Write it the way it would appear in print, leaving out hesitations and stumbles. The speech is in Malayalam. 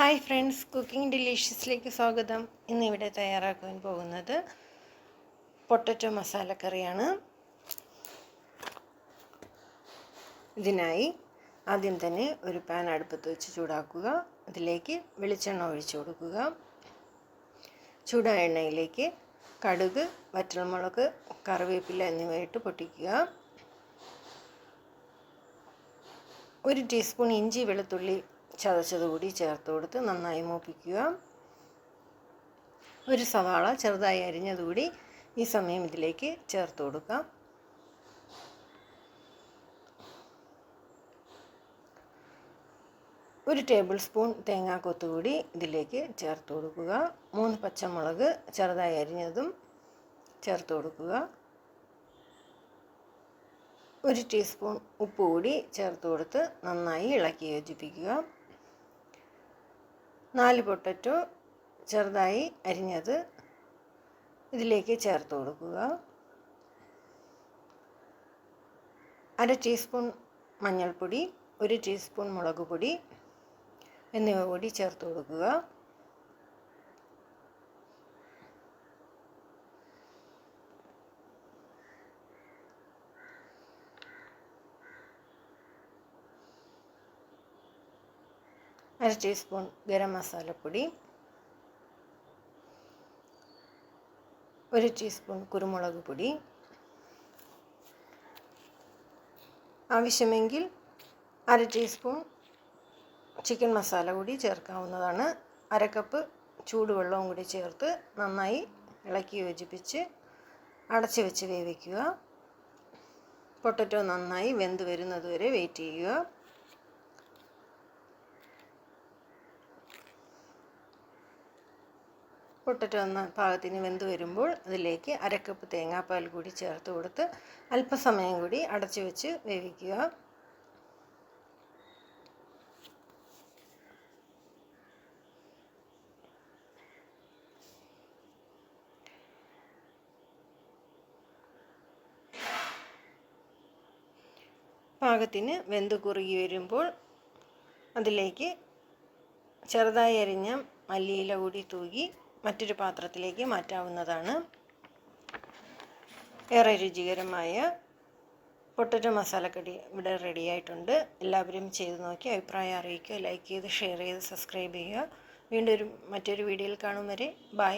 ഹായ് ഫ്രണ്ട്സ്, കുക്കിംഗ് ഡിലീഷ്യസിലേക്ക് സ്വാഗതം. ഇന്നിവിടെ തയ്യാറാക്കാൻ പോകുന്നത് പൊട്ടറ്റോ മസാലക്കറിയാണ്. ഇതിനായി ആദ്യം തന്നെ ഒരു പാൻ അടുപ്പത്ത് വെച്ച് ചൂടാക്കുക. അതിലേക്ക് വെളിച്ചെണ്ണ ഒഴിച്ചു കൊടുക്കുക. ചൂടായ എണ്ണയിലേക്ക് കടുക്, വറ്റൽമുളക്, കറിവേപ്പില എന്നിവയിട്ട് പൊട്ടിക്കുക. 1 ടീസ്പൂൺ ഇഞ്ചി വെളുത്തുള്ളി ചതച്ചതുകൂടി ചേർത്ത് കൊടുത്ത് നന്നായി മൂപ്പിക്കുക. ഒരു സവാള ചെറുതായി അരിഞ്ഞതുകൂടി ഈ സമയം ഇതിലേക്ക് ചേർത്ത് കൊടുക്കാം. ഒരു ടേബിൾ സ്പൂൺ തേങ്ങാക്കൊത്ത് കൂടി ഇതിലേക്ക് ചേർത്ത് കൊടുക്കുക. 3 പച്ചമുളക് ചെറുതായി അരിഞ്ഞതും ചേർത്ത് കൊടുക്കുക. 1 ടീസ്പൂൺ ഉപ്പ് കൂടി ചേർത്ത് കൊടുത്ത് നന്നായി ഇളക്കി യോജിപ്പിക്കുക. 4 പൊട്ടറ്റോ ചെറുതായി അരിഞ്ഞത് ഇതിലേക്ക് ചേർത്ത് കൊടുക്കുക. 1/2 ടീസ്പൂൺ മഞ്ഞൾപ്പൊടി, 1 ടീസ്പൂൺ മുളക് പൊടി എന്നിവ കൂടി ചേർത്ത് കൊടുക്കുക. അര ടീസ്പൂൺ ഗരം മസാലപ്പൊടി, 1 ടീസ്പൂൺ കുരുമുളക് പൊടി, ആവശ്യമെങ്കിൽ 1/2 ടീസ്പൂൺ ചിക്കൻ മസാല കൂടി ചേർക്കാവുന്നതാണ്. 1/2 കപ്പ് ചൂടുവെള്ളവും കൂടി ചേർത്ത് നന്നായി ഇളക്കി യോജിപ്പിച്ച് അടച്ചു വെച്ച് വേവിക്കുക. പൊട്ടറ്റോ നന്നായി വെന്ത് വരുന്നതുവരെ വെയിറ്റ് ചെയ്യുക. പൊട്ടറ്റോ പാകത്തിന് വെന്ത് വരുമ്പോൾ അതിലേക്ക് 1/2 കപ്പ് തേങ്ങാപ്പാൽ കൂടി ചേർത്ത് കൊടുത്ത് അല്പസമയം കൂടി അടച്ചു വെച്ച് വേവിക്കുക. പാകത്തിന് വെന്ത് കുറുകി വരുമ്പോൾ അതിലേക്ക് ചെറുതായി അരിഞ്ഞ മല്ലിയില കൂടി തൂകി മറ്റൊരു പാത്രത്തിലേക്ക് മാറ്റാവുന്നതാണ്. ഏറെ രുചികരമായ പൊട്ടറ്റോ മസാലക്കറി ഇവിടെ റെഡിയായിട്ടുണ്ട്. എല്ലാവരും ചെയ്ത് നോക്കി അഭിപ്രായം അറിയിക്കുക. ലൈക്ക് ചെയ്ത് ഷെയർ ചെയ്ത് സബ്സ്ക്രൈബ് ചെയ്യുക. വീണ്ടും മറ്റൊരു വീഡിയോയിൽ കാണും വരെ ബൈ.